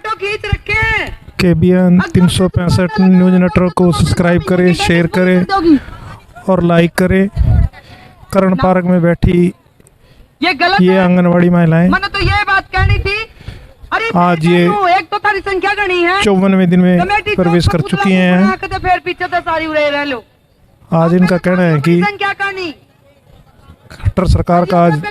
Photo खींच रखे हैं। KBN 365 न्यूज नेटवर्क को सब्सक्राइब करें, शेयर करें और लाइक करें। करण पार्क में बैठी ये गलत ये है। आंगनवाड़ी महिलाएं मैंने तो ये बात कहनी थी। अरे आज ये एक तो थारी संख्या गणी है, 54वें दिन में प्रवेश कर चुकी हैं। फिर पीछे तो सारी उड़े रह लो। आज इनका कहना है कि संख्या कहानी खट्टर सरकार का आज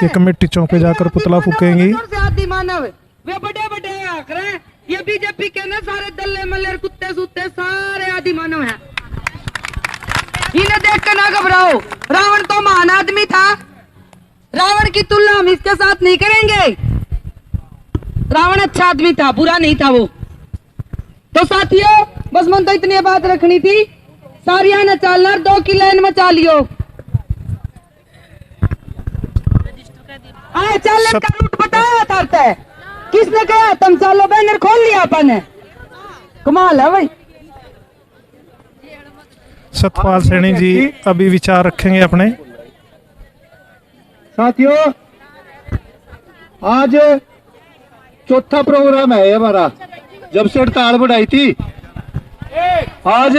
ये कमेटी चौक पे जाकर पुतला फूकेंगी। आदि मानव वे बड़े बड़े आख रहे हैं, ये बीजेपी के ना सारे दल्ले मल्ले कुत्ते सुत्ते सारे आदि मानव हैं। इन्हें देख कर ना घबराओ। रावण तो महान आदमी था, रावण की तुलना हम इसके साथ नहीं करेंगे। रावण अच्छा आदमी था, बुरा नहीं था वो। तो साथियों बस मन तो इतनी बात रखनी थी। सारिया ने चलना 2 की लाइन में चालियो। चल का रूट बताया था, किसने कहा तुम चलो, बैनर खोल लिया अपन ने। कमाल है भाई। सतपाल सैनी जी अभी विचार रखेंगे अपने। साथियों आज चौथा प्रोग्राम है हमारा, जब से हड़ताल बढ़ाई थी। आज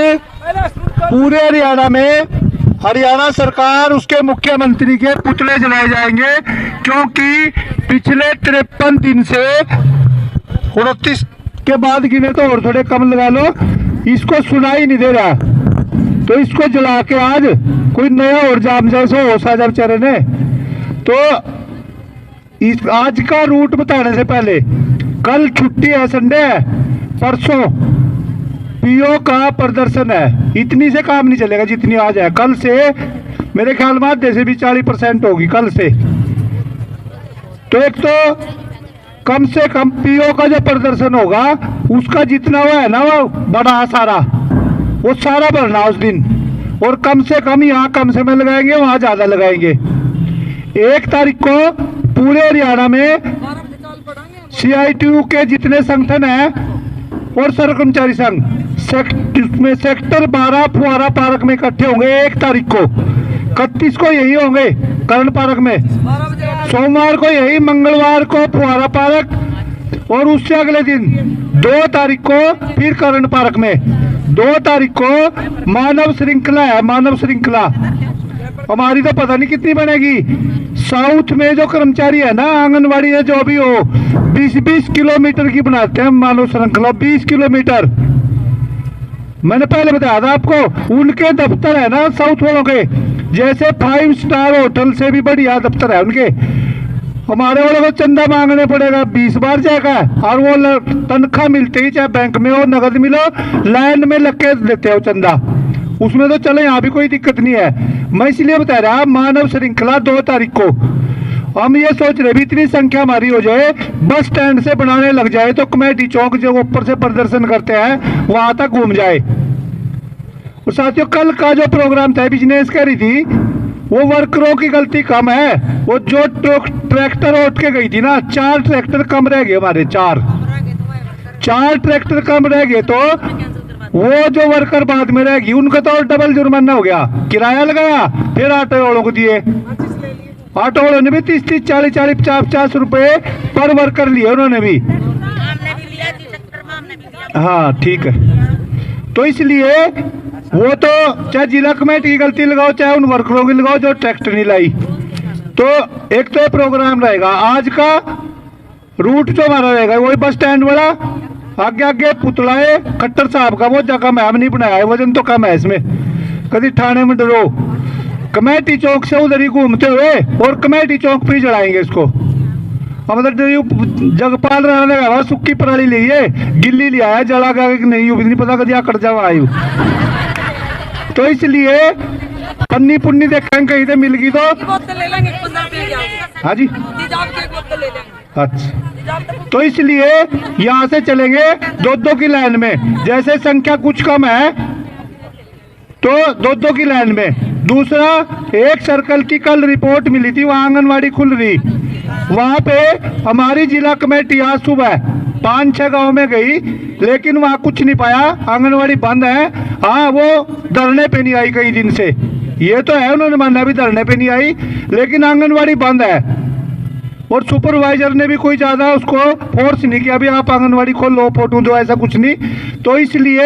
पूरे हरियाणा में हरियाणा सरकार उसके मुख्यमंत्री के पुतले जलाए जाएंगे, क्योंकि पिछले 53 दिन से 29 के बाद गिने तो और थोड़े कम लगा लो, इसको सुनाई नहीं दे रहा। तो इसको जला के आज कोई नया और जाम जैसा हो साजा बेचारे ने। तो इस आज का रूट बताने से पहले, कल छुट्टी है, संडे है, परसों पीओ का प्रदर्शन है। इतनी से काम नहीं चलेगा जितनी आज है। कल से मेरे ख्याल में आधे से भी 40% होगी कल से। तो एक तो कम से कम पीओ का जो प्रदर्शन होगा उसका जितना वो है ना, वो बड़ा सारा वो सारा भरना उस दिन। और कम से कम यहाँ कम समय लगाएंगे, वहां ज्यादा लगाएंगे। 1 तारीख को पूरे हरियाणा में CITU के जितने संगठन है और कर्मचारी संघ में सेक्टर 12 फुहारा पार्क में इकट्ठे होंगे 1 तारीख को। 31 को यही होंगे करण पार्क में, सोमवार को यही, मंगलवार को फुहारा पार्क और उससे अगले दिन 2 तारीख को फिर करण पार्क में। 2 तारीख को मानव श्रृंखला है, मानव श्रृंखला हमारी तो पता नहीं कितनी बनेगी। साउथ में जो कर्मचारी है ना, आंगनवाड़ी है जो भी हो, 20-20 किलोमीटर की बनाते हैं मानव श्रृंखला। 20 किलोमीटर मैंने पहले बताया था आपको। उनके दफ्तर है ना साउथ वालों के, जैसे 5 स्टार होटल से भी बढ़िया दफ्तर है उनके। हमारे वालों को चंदा मांगने पड़ेगा, 20 बार जाएगा, और वो तनख्वाह मिलते ही चाहे बैंक में हो नगद मिलो, लाइन में लग के देते हो चंदा। उसमें तो चले यहाँ भी कोई दिक्कत नहीं है। मैं इसलिए बता रहा, मानव श्रृंखला 2 तारीख को। हम ये सोच रहे भी इतनी संख्या हमारी हो जाए, बस स्टैंड से बनाने लग जाए तो कमेटी चौक जो ऊपर से प्रदर्शन करते हैं वहां तक घूम जाए। और साथियों कल का जो प्रोग्राम था, बिजनेस करी थी, वो वर्करों की गलती कम है। वो जो ट्रैक्टर उठ के गई थी ना, 4 ट्रैक्टर कम रह गए हमारे, 4 ट्रैक्टर कम रह गए। तो वो जो वर्कर बाद में रहेगी उनका तो और डबल जुर्माना हो गया, किराया लगाया, फिर ऑटो वालों को दिए। ऑटो वालों ने भी 30-30, 40-40, 50-50 रुपए पर वर्कर लिए उन्होंने भी। हाँ ठीक है। तो इसलिए वो तो चाहे जिला कमेटी की गलती लगाओ, चाहे उन वर्करों की लगाओ जो ट्रैक्टर नहीं लाई। तो एक तो प्रोग्राम रहेगा आज का। रूट जो हमारा रहेगा वही बस स्टैंड वाला, आगे आगे पुतला है खट्टर साहब का, वो जगह में हम नहीं बनाया है, वजन तो कम है इसमें। कभी थाने में डरो, कमेटी चौक से उधर ही घूमते हुए और कमेटी चौक पे जलाएंगे इसको। मतलब जगपाल राणा ने सुक्की पराली ली है, गिल्ली लिया है, जला का नहीं नहीं पता कभी आकड़ जावा आयु। तो इसलिए पन्नी पुन्नी देखेंगे कहीं से मिल गई तो हाँ जी, अच्छा। तो इसलिए यहाँ से चलेंगे 2-2 की लाइन में। जैसे संख्या कुछ कम है तो 2-2 की लाइन में। दूसरा, एक सर्कल की कल रिपोर्ट मिली थी, वहाँ आंगनवाड़ी खुल रही, वहाँ पे हमारी जिला कमेटी आज सुबह 5-6 गांव में गई, लेकिन वहाँ कुछ नहीं पाया, आंगनवाड़ी बंद है। हाँ, वो धरने पे नहीं आई कई दिन से, ये तो है उन्होंने माना भी धरने पे नहीं आई, लेकिन आंगनवाड़ी बंद है। और सुपरवाइजर ने भी कोई ज़्यादा उसको फोर्स नहीं किया, अभी आप आंगनवाड़ी खोल लो, फोटो दो, ऐसा कुछ नहीं। तो इसलिए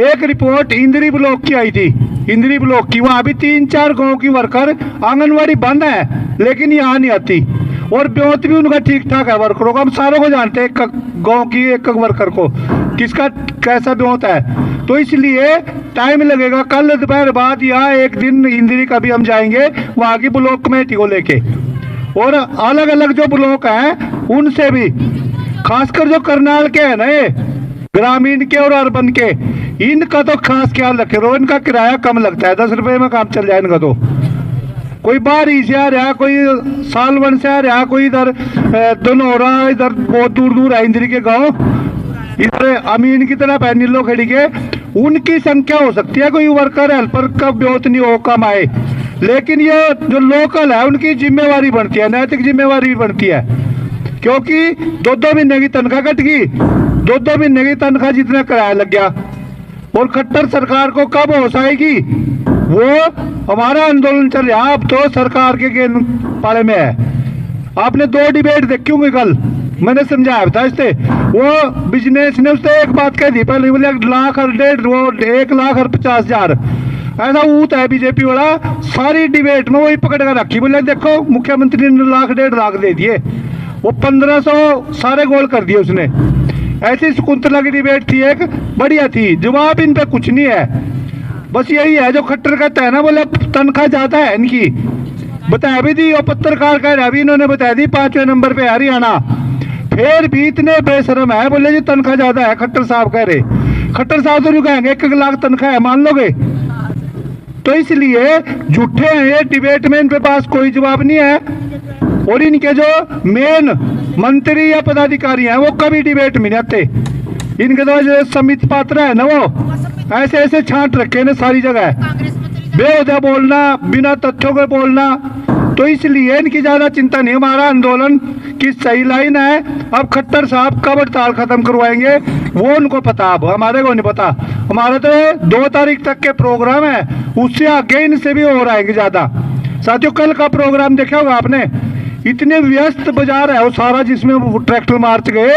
एक रिपोर्ट इंद्री ब्लॉक की आई थी, इंद्री ब्लॉक की, वहाँ भी 3-4 गाँव की वर्कर आंगनवाड़ी बंद है लेकिन यहाँ नहीं आती, और ब्योत भी उनका ठीक ठाक है वर्करों का। हम सारों को जानते हैं, एक गाँव की एक वर्कर को किसका कैसा ब्योत है। तो इसलिए टाइम लगेगा, कल दोपहर बाद या एक दिन इंद्री का भी हम जाएंगे वहाँ की ब्लॉक कमेटी को लेके, और अलग अलग जो ब्लॉक हैं उनसे भी, खासकर जो करनाल के हैं ना, ये ग्रामीण के और अर्बन के, इनका तो खास ख्याल रखे रो। इनका किराया कम लगता है, 10 रुपए में काम चल जाए इनका। तो कोई बाहरी से आ रहा, कोई सालवन से आ रहा, कोई इधर धनौरा, इधर बहुत दूर दूर है इंद्री के गांव, इधर अमीन की तरफ है नीलो खड़ी के, उनकी संख्या हो सकती है, कोई वर्कर हेल्पर का ब्योत नहीं हो कम आए, लेकिन ये जो लोकल है उनकी जिम्मेवारी बनती है, नैतिक जिम्मेवारी भी बनती है, क्योंकि 2-2 महीने की तनख्वाह कट गई, 2-2 महीने की तनख्वाह जितना किराया लग गया। और खट्टर सरकार को कब होश आएगी, वो हमारा आंदोलन चल रहा, अब तो सरकार के गेंद पाले में है। आपने 2 डिबेट देखी होंगी कल, मैंने समझाया था इससे, वो बिजनेस ने उससे एक बात कह दी, पहले बोले 1 लाख और 1,50,000 ऐसा ऊत है बीजेपी वाला, सारी डिबेट में वही पकड़ कर रखी, बोले देखो मुख्यमंत्री ने 1,00,000-1,50,000 दे दिए, वो 1500 सारे गोल कर दिए उसने। ऐसी शकुंतला की डिबेट थी, एक बढ़िया थी, जवाब इन पे कुछ नहीं है, बस यही है जो खट्टर कहता है ना, बोले तनख्वाह ज्यादा है इनकी, बता भी दी, और पत्रकार कह रहा भी इन्होंने बता दी 5वें नंबर पे हरियाणा, फिर भी इतने बेशरम है, बोले जी तनख्वाह ज्यादा है, खट्टर साहब कह रहे। खट्टर साहब तो नहीं कहेंगे 1-1 लाख तनख्वाह है, मान लोगे? तो इसलिए झूठे हैं ये, डिबेट में इनके पास कोई जवाब नहीं है, और इनके जो मेन मंत्री या पदाधिकारी हैं वो कभी डिबेट में नहीं आते। इनके तो जो समित पात्र है ना, वो ऐसे ऐसे छांट रखे ना सारी जगह, बेवजह बोलना, बिना तथ्यों के बोलना। तो इसलिए इनकी ज्यादा चिंता नहीं, हमारा आंदोलन की सही लाइन है। अब खट्टर साहब कब हड़ताल खत्म करवाएंगे वो उनको पता, अब हमारे को नहीं पता। हमारा तो 2 तारीख तक के प्रोग्राम है, उससे आगे इनसे भी और आएंगे ज्यादा। साथियों कल का प्रोग्राम देखा होगा आपने, इतने व्यस्त बाजार है वो सारा, जिसमें ट्रैक्टर मार्च गए,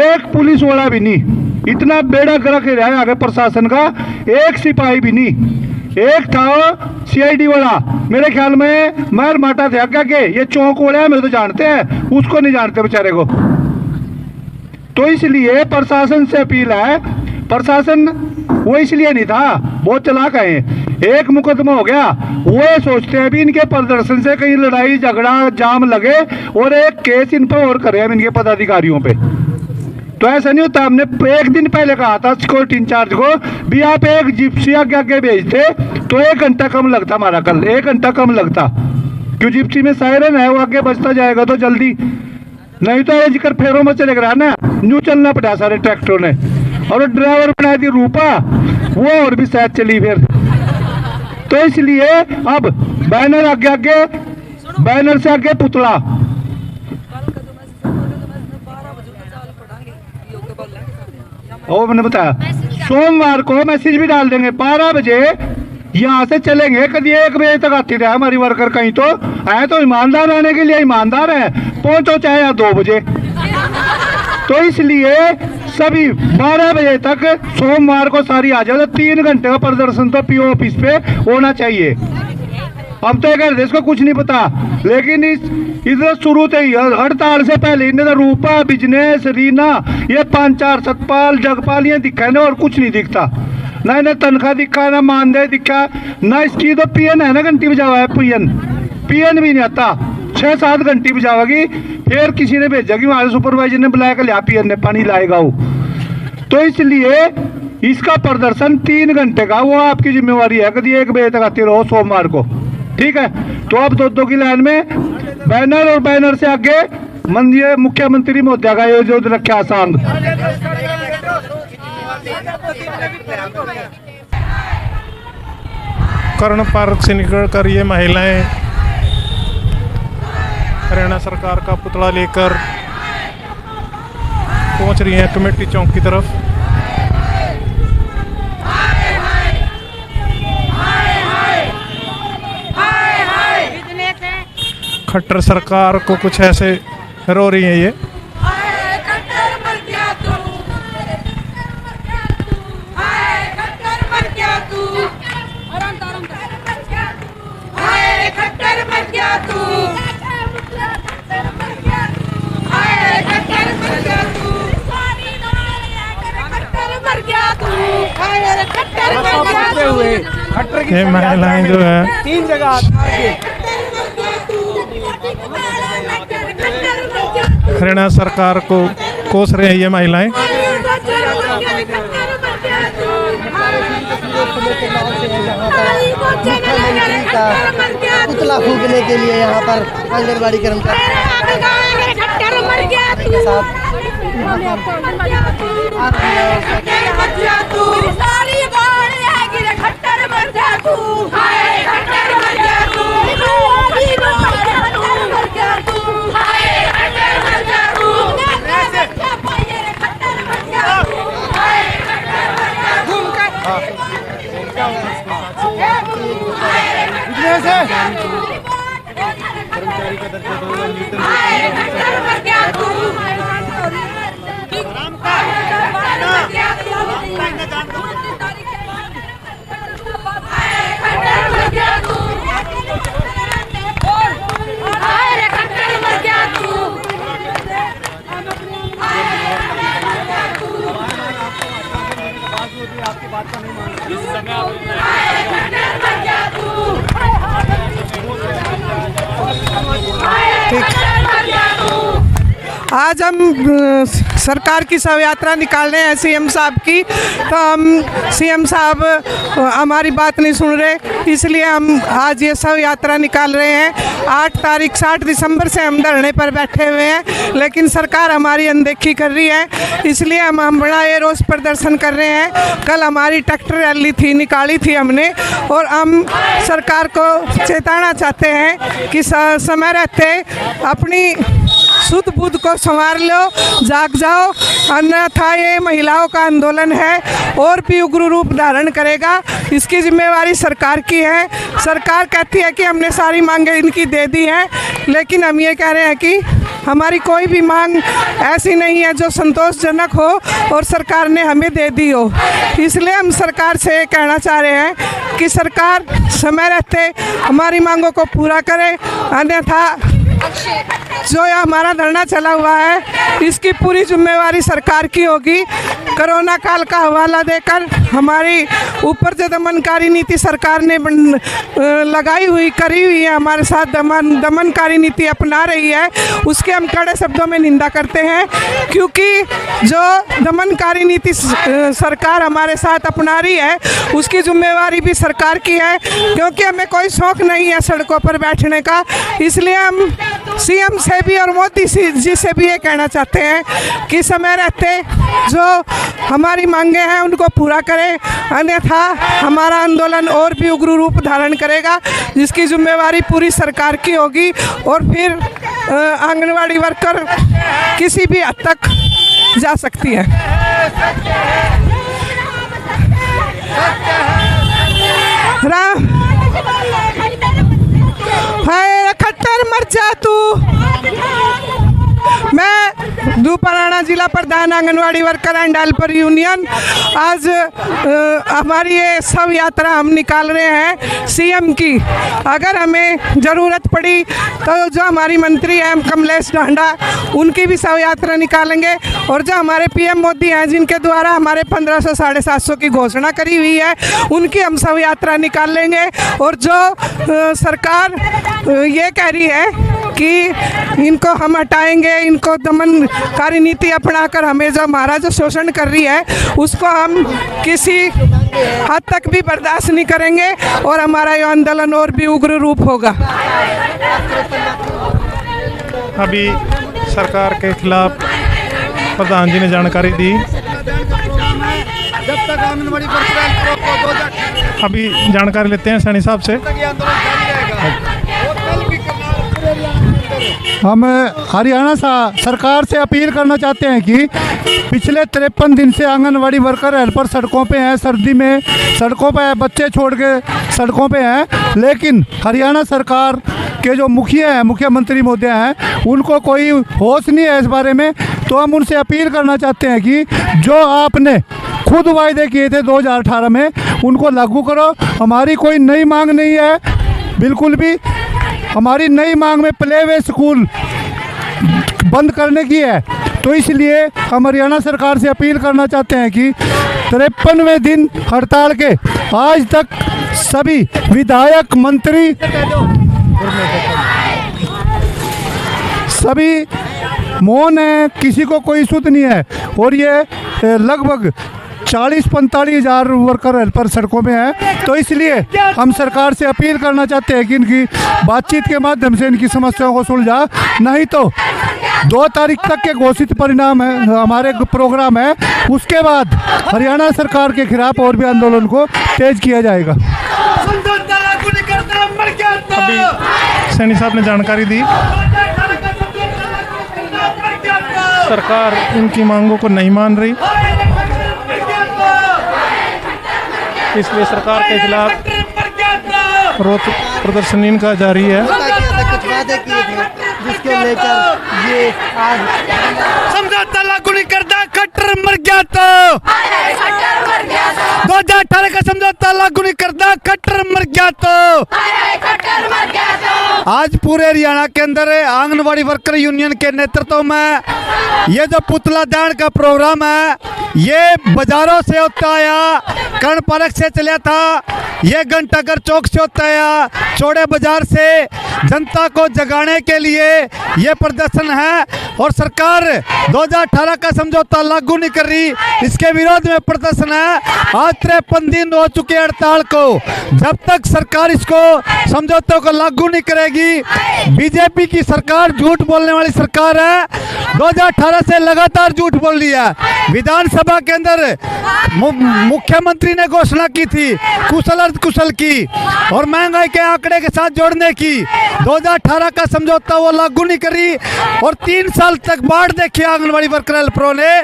एक पुलिस वाला भी नहीं, इतना बेड़ा गर्क रहा है आगे प्रशासन का, एक सिपाही भी नहीं। एक था सीआईडी वाला, मेरे ख्याल में मर माटा थे आगे के, ये चौक वाला है, मेरे तो जानते हैं, उसको नहीं जानते बेचारे को। तो इसलिए प्रशासन से अपील है, प्रशासन वो इसलिए नहीं था, बहुत चालाक है, एक मुकदमा हो गया, वो ये सोचते हैं भी इनके प्रदर्शन से कहीं लड़ाई झगड़ा जाम लगे और एक केस इन पर और करें हम इनके पदाधिकारियों पे। तो ऐसा नहीं होता। हमने एक दिन पहले कहा था सिक्योरिटी इंचार्ज को भी, आप एक जिप्सी आगे आगे भेजते तो 1 घंटा कम लगता हमारा, कल 1 घंटा कम लगता, क्यों जिप्सी में सायरन है, वो आगे बचता जाएगा तो जल्दी, नहीं तो ये जिक्र फेरों में चलेगा ना, न्यू चलना पड़ा सारे ट्रैक्टरों ने। और ड्राइवर बना दी रूपा, वो और भी शायद चली फिर। तो इसलिए अब बैनर आगे आगे, बैनर से आगे पुतला, वो मैंने बताया सोमवार को मैसेज भी डाल देंगे, 12 बजे यहाँ से चलेंगे, कभी 1 बजे तक आती रहे हमारी वर्कर, कहीं तो आए तो ईमानदार आने के लिए ईमानदार है, पहुंचो चाहे या 2 बजे। तो इसलिए सभी 12 बजे तक सोमवार को सारी आ जाओ, तो 3 घंटे का प्रदर्शन तो पीओ ऑफिस पे होना चाहिए। हम तो कह रहे इसको कुछ नहीं पता, लेकिन इधर शुरू से ही हड़ताल से पहले इन्हें रूपा, बिजनेस, रीना, ये 5-4 सतपाल जगपाल ये दिखा है और कुछ नहीं दिखता, ना इन्हें तनख्वाह दिखा, ना मानदेय दिखा, ना इसकी तो पीएन है ना, घंटी बजावा है, पीएन भी नहीं आता, 6-7 घंटी बजावागी, फिर किसी ने भेजा कि हमारे सुपरवाइजर ने बुलाया लिया पीएन ने पानी लाएगा वो। तो इसलिए इसका प्रदर्शन 3 घंटे का, वो आपकी जिम्मेवारी है, कभी 1 बजे तक आती रहो सोमवार को, ठीक है। तो अब 2-2 की लाइन में बैनर, और बैनर से आगे मंदिर मुख्यमंत्री महोदय का जो रखा सांग। कर्ण पार्क से निकलकर ये महिलाएं हरियाणा सरकार का पुतला लेकर पहुंच रही हैं कमेटी चौक की तरफ। खट्टर सरकार को कुछ ऐसे रो रही है ये। ये महिलाएं जो है 3 जगह हरियाणा सरकार को कोस रहे हैं ये महिलाएं। पुतला फूकने के लिए यहाँ पर आंगनबाड़ी कर्मचारी के साथ आज हम सरकार की शव यात्रा निकाल रहे हैं सीएम साहब की, तो हम सीएम साहब हमारी बात नहीं सुन रहे, इसलिए हम आज ये शव यात्रा निकाल रहे हैं। 8 तारीख 60 दिसंबर से हम धरने पर बैठे हुए हैं, लेकिन सरकार हमारी अनदेखी कर रही है, इसलिए हम बड़ा ये रोष प्रदर्शन कर रहे हैं। कल हमारी ट्रैक्टर रैली थी, निकाली थी हमने, और हम सरकार को चेताना चाहते हैं कि समय रहते अपनी शुद्ध बुद्ध को संवार लो, जाग जाओ, अन्यथा ये महिलाओं का आंदोलन है और भी उग्र रूप धारण करेगा। इसकी जिम्मेवारी सरकार की है। सरकार कहती है कि हमने सारी मांगें इनकी दे दी हैं, लेकिन हम ये कह रहे हैं कि हमारी कोई भी मांग ऐसी नहीं है जो संतोषजनक हो और सरकार ने हमें दे दी हो। इसलिए हम सरकार से ये कहना चाह रहे हैं कि सरकार समय रहते हमारी मांगों को पूरा करे, अन्यथा जो यह हमारा धरना चला हुआ है इसकी पूरी जिम्मेवारी सरकार की होगी। कोरोना काल का हवाला देकर हमारी ऊपर जो दमनकारी नीति सरकार ने लगाई हुई करी हुई है, हमारे साथ दमनकारी नीति अपना रही है, उसके हम कड़े शब्दों में निंदा करते हैं, क्योंकि जो दमनकारी नीति सरकार हमारे साथ अपना रही है उसकी जिम्मेवारी भी सरकार की है, क्योंकि हमें कोई शौक नहीं है सड़कों पर बैठने का। इसलिए हम सीएम से भी और मोदी जी से भी ये कहना चाहते हैं कि समय रहते जो हमारी मांगे हैं उनको पूरा करें, अन्यथा हमारा आंदोलन और भी उग्र रूप धारण करेगा, जिसकी जिम्मेवारी पूरी सरकार की होगी और फिर आंगनवाड़ी वर्कर किसी भी हद तक जा सकती है। राम हाय खट्टर मर जा तू। मैं दूपराना जिला प्रधान anganwadi worker and helper union, आज हमारी ये शव यात्रा हम निकाल रहे हैं सीएम की। अगर हमें ज़रूरत पड़ी तो जो हमारी मंत्री हैं कमलेश ढांडा, उनकी भी शव यात्रा निकालेंगे, और जो हमारे पीएम मोदी हैं जिनके द्वारा हमारे 1500 750 की घोषणा करी हुई है, उनकी हम शव यात्रा निकाल लेंगे। और जो सरकार ये कह रही है कि इनको हम हटाएंगे, इनको दमनकारी नीति अपनाकर हमें जो हमारा जो शोषण कर रही है उसको हम किसी हद तक भी बर्दाश्त नहीं करेंगे और हमारा ये आंदोलन और भी उग्र रूप होगा। अभी सरकार के खिलाफ प्रधान जी ने जानकारी दी। जब तक आंगनबाड़ी अभी जानकारी लेते हैं सैनी साहब से। हम हरियाणा सरकार से अपील करना चाहते हैं कि पिछले 53 दिन से आंगनवाड़ी वर्कर हेल्पर सड़कों पे हैं, सर्दी में सड़कों पे बच्चे छोड़ के सड़कों पे हैं, लेकिन हरियाणा सरकार के जो मुखिया हैं, मुख्यमंत्री महोदय हैं, उनको कोई होश नहीं है इस बारे में। तो हम उनसे अपील करना चाहते हैं कि जो आपने खुद वायदे किए थे 2018 में, उनको लागू करो। हमारी कोई नई मांग नहीं है, बिल्कुल भी। हमारी नई मांग में प्ले वे स्कूल बंद करने की है। तो इसलिए हम हरियाणा सरकार से अपील करना चाहते हैं कि 53वें दिन हड़ताल के आज तक सभी विधायक, मंत्री सभी मौन हैं, किसी को कोई सुध नहीं है। और ये लगभग 40-45 हज़ार वर्कर हेल्पर सड़कों में हैं। तो इसलिए हम सरकार से अपील करना चाहते हैं कि इनकी बातचीत के माध्यम से इनकी समस्याओं को सुलझा, नहीं तो 2 तारीख तक के घोषित परिणाम है, हमारे प्रोग्राम है, उसके बाद हरियाणा सरकार के खिलाफ और भी आंदोलन को तेज किया जाएगा। अभी सैनी साहब ने जानकारी दी, सरकार इनकी मांगों को नहीं मान रही, इसलिए सरकार के खिलाफ विरोध प्रदर्शन इनका जारी है। कुछ वादे किए थे जिसके लेकर ये आज समझौता लागू नहीं करता, खट्टर मर गया तो 2018 का समझौता लागू नहीं करता, खट्टर मर गया तो। आज पूरे हरियाणा के अंदर आंगनवाड़ी वर्कर यूनियन के नेतृत्व में ये जो पुतला दान का प्रोग्राम है, ये बाजारों से होता आया, कर्ण पार्क से चला था, ये घंटाघर चौक से होता आया, चौड़े बाजार से जनता को जगाने के लिए ये प्रदर्शन है। और सरकार 2018 का समझौता लागू नहीं कर रही, इसके विरोध में प्रदर्शन है। आज 53 दिन हो चुके हड़ताल को। जब तक सरकार इसको समझौते को लागू नहीं करेगी, बीजेपी की सरकार झूठ बोलने वाली सरकार है। 2018 से लगातार झूठ बोल रही है। विधानसभा के अंदर मुख्यमंत्री ने घोषणा की थी कुशल अर्ध कुशल की और महंगाई के आंकड़े के साथ जोड़ने की। 2018 का समझौता वो लागू नहीं करी और 3 साल तक बाढ़ देखी आंगनवाड़ी वर्कर हेल्परों ने।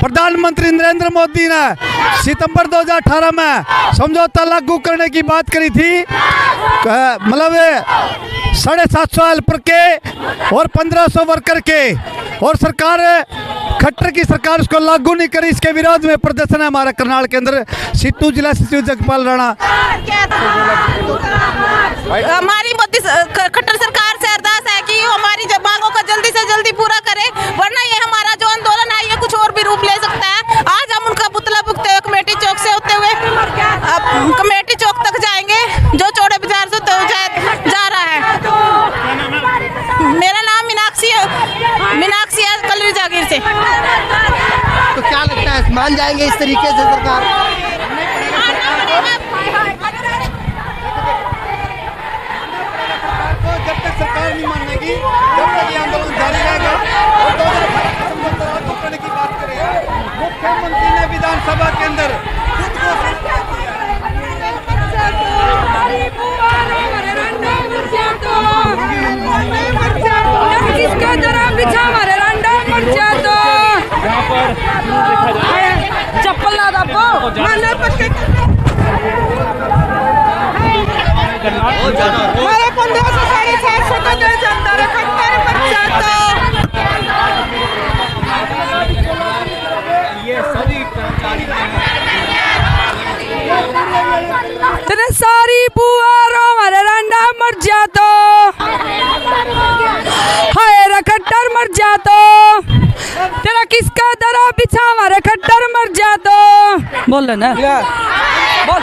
प्रधानमंत्री नरेंद्र मोदी ने सितंबर 2018 में समझौता लागू करने की बात करी थी, मतलब 750 हेल्पर के और 1500 वर्कर के, और सरकार खट्टर की सरकार उसको लागू नहीं करी। इसके विरोध में प्रदर्शन है हमारा करनाल के अंदर। सिट्टू जिला सचिव जगपाल राणा। हमारी मोदी खट्टर सरकार से अरदास है कि हमारी मांगों को जल्दी से जल्दी पूरा करे, वरना ये हमारा जो आंदोलन है ये कुछ और भी रूप ले सकता है। आज हम उनका पुतला फूंकते हुए कमेटी चौक से होते हुए कमेटी चौक तक जाएंगे, जो चौड़े बाजार से जा रहा है। मेरा नाम मीनाक्षी है, कलरी जागीर से। तो क्या लगता है मान जाएंगे इस तरीके से सरकार? जब तक सरकार नहीं मानेगी तब तक ये आंदोलन जारी रहेगा। और 2018 समझौता लागू करने की बात करें, मुख्यमंत्री ने विधानसभा के अंदर चप्पल ना दबो हमारे 1500 750 का दे जाता है, खट्टर मर जाता। तेरे सारी बुआरों हमारे रंडा मर जातो, हाय रे खट्टर मर जातो, तेरा किसका दरा बिछा हमारे खट्टर मर जातो। बोल ना, बोल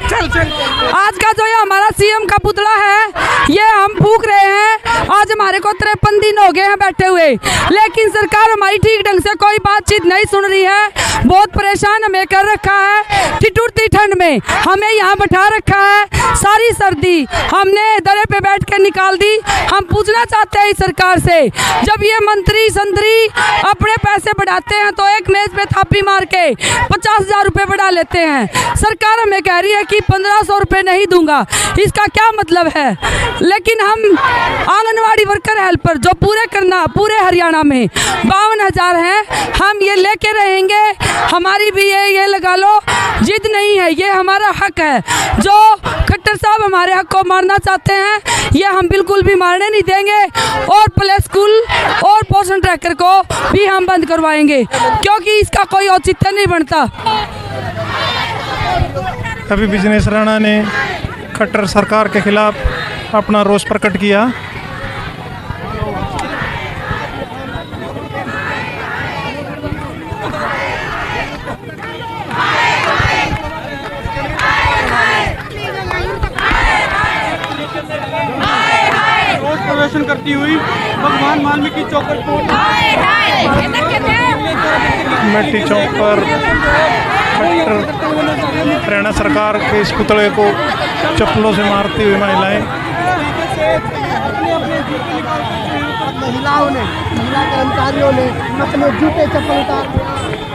चल चल। आज का जो ये हमारा सीएम का पुतला है, ये हम फूक रहे हैं। आज हमारे को 53 दिन हो गए हैं बैठे हुए, लेकिन सरकार हमारी ठीक ढंग से कोई बातचीत नहीं सुन रही है। बहुत परेशान हमें कर रखा है। ठिठुरती ठंड में हमें यहाँ बैठा रखा है, सारी सर्दी हमने दरे पे बैठ कर निकाल दी। हम पूछना चाहते हैं इस सरकार से, जब ये मंत्री संतरी अपने पैसे बढ़ाते हैं तो एक मेज पे थापी मार के 50,000 रुपये बढ़ा लेते हैं। सरकार हमें कह रही है कि 1500 रुपये नहीं दूंगा, इसका क्या मतलब है? लेकिन हम आंगनवाड़ी वर्कर हेल्पर जो पूरे करना पूरे हरियाणा में 52,000 हैं, हम ये लेके रहेंगे। हमारी भी ये लगा लो जिद नहीं है, ये हमारा हक है। जो खट्टर साहब हमारे हक को मारना चाहते हैं ये हम बिल्कुल भी मारने नहीं देंगे। और प्ले स्कूल और पोषण ट्रैकर को भी हम बंद करवाएंगे क्योंकि इसका कोई औचित्य नहीं बनता। अभी बिजनेस राणा ने खट्टर सरकार के खिलाफ अपना रोष प्रकट किया। प्रदर्शन करती हुई भगवान वाल्मीकि चौक पर मेटी चौक पर हरियाणा सरकार के इस पुतले को चप्पलों से मारती हुई महिला कर्मचारियों ने अपने जूते चप्पल उतार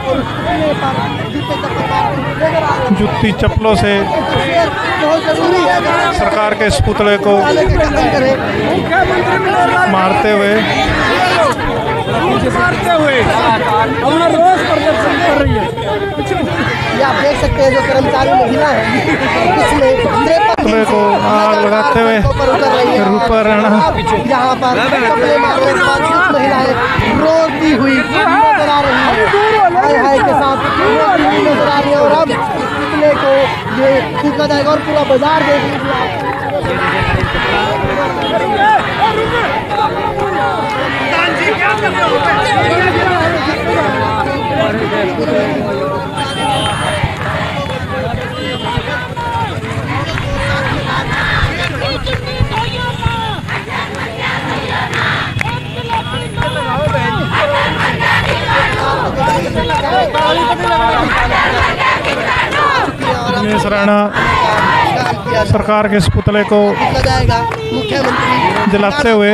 और उस पुतले पर जूते चप्पल जूती चप्पलों से बहुत जरूरी है सरकार के इस पुतले को मारते हुए अपना रोष प्रदर्शन कर रही है। ये आप देख सकते हैं जो कर्मचारी महिला है इसमें पुतले को आग लगाते हुए ऊपर रहना यहाँ पर कपड़े मारने के बाद कुछ महिलाएं रोती हुई नजर आ रही है, हाय हाय के साथ रोती हुई नजर आ रही है। और अब पुतले को ये फूका जाएगा और पूरा बाजार देख लीजिए। बिजनेस राणा सरकार के इस पुतले को मुख्यमंत्री जलाते हुए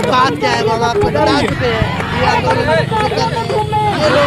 बात क्या है हम आपको बता चुके हैं ये आंदोलन ये लोग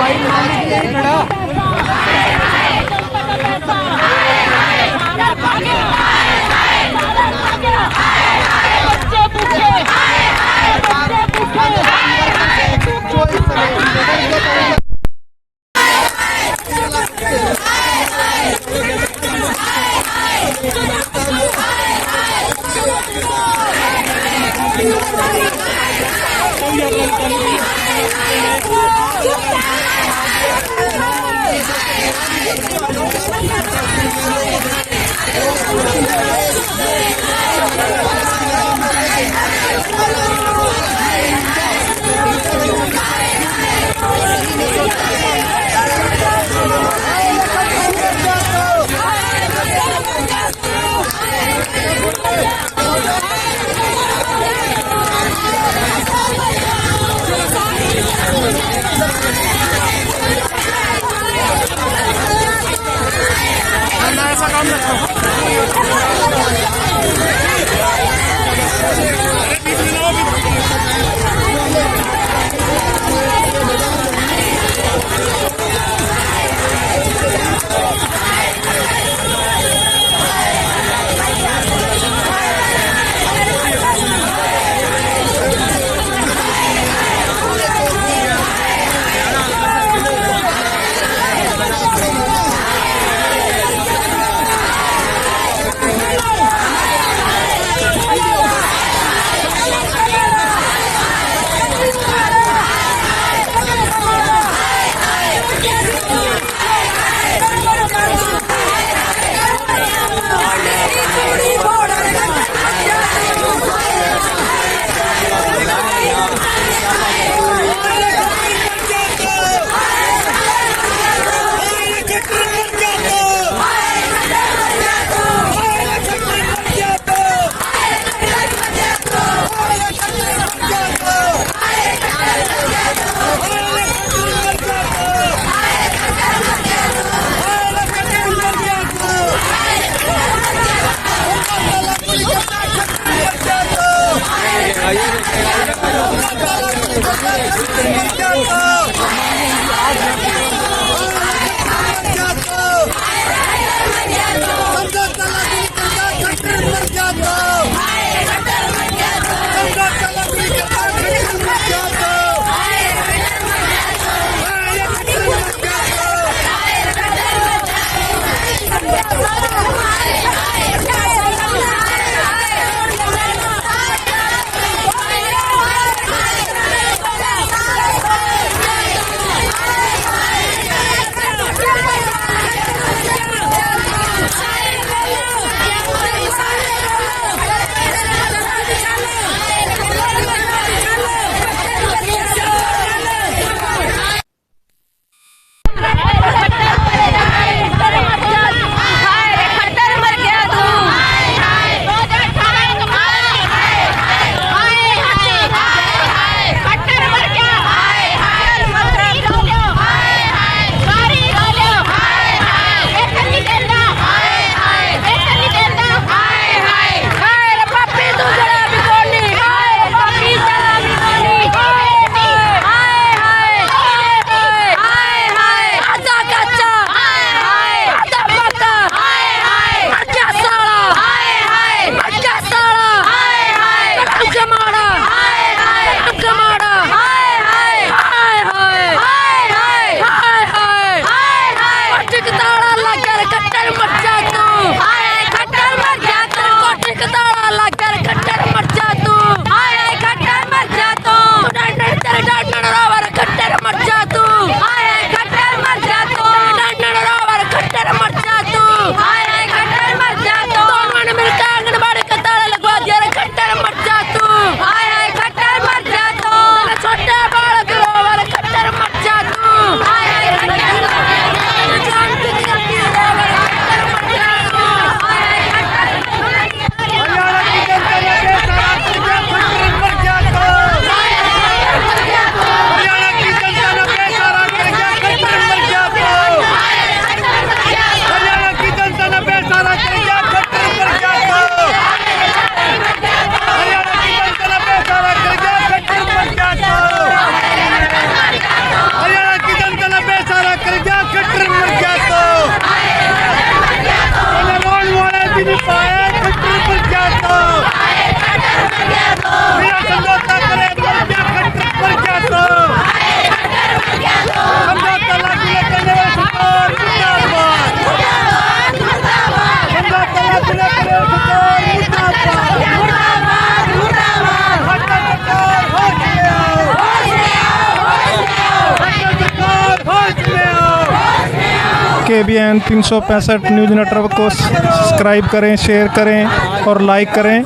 KBN 365 न्यूज़ नेटवर्क को सब्सक्राइब करें, शेयर करें और लाइक करें।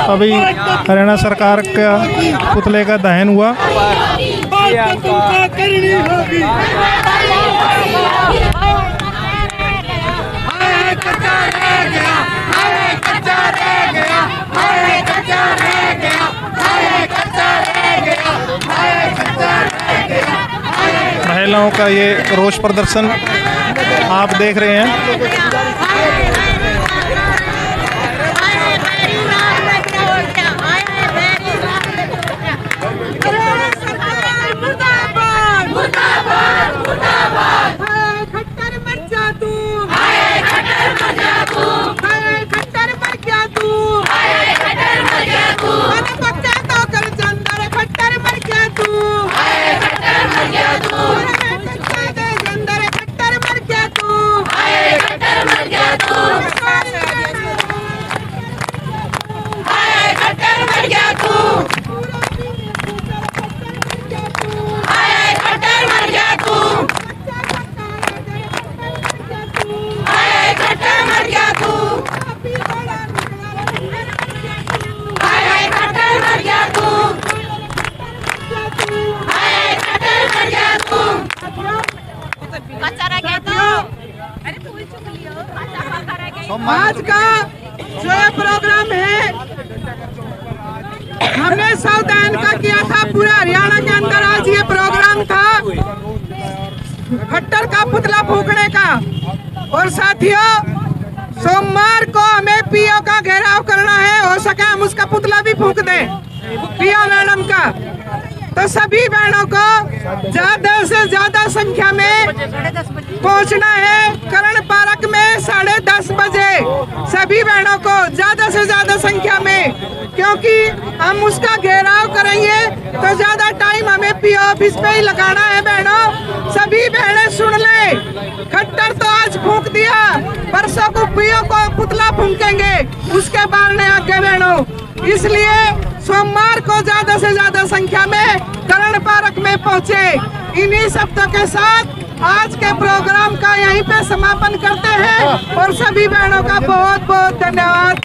अभी हरियाणा सरकार का पुतले का दहन हुआ। महिलाओं का ये रोष प्रदर्शन आप देख रहे हैं। आज का जो प्रोग्राम है हमने सावधान का किया था, पूरे हरियाणा के अंदर आज ये प्रोग्राम था खट्टर का पुतला फूकने का। और साथियों, सोमवार को हमें पीओ का घेराव करना है, हो सके हम उसका पुतला भी फूक दें पीओ मैडम का। तो सभी बहनों को ज्यादा से ज्यादा संख्या में पहुंचना है करण पार्क में 10:30 बजे। सभी बहनों को ज्यादा से ज्यादा संख्या में, क्योंकि हम उसका घेराव करेंगे तो ज्यादा टाइम हमें पीओ ऑफिस पे ही लगाना है। बहनों, सभी बहनें सुन ले, खट्टर तो आज फूंक दिया, परसों को पीओ को पुतला फूंकेंगे, उसके बाद ने आगे बहनों। इसलिए सोमवार को ज्यादा से ज्यादा संख्या में करण पार्क में पहुंचे। इन्हीं शब्दों के साथ आज के प्रोग्राम का यहीं पे समापन करते हैं और सभी बहनों का बहुत बहुत धन्यवाद।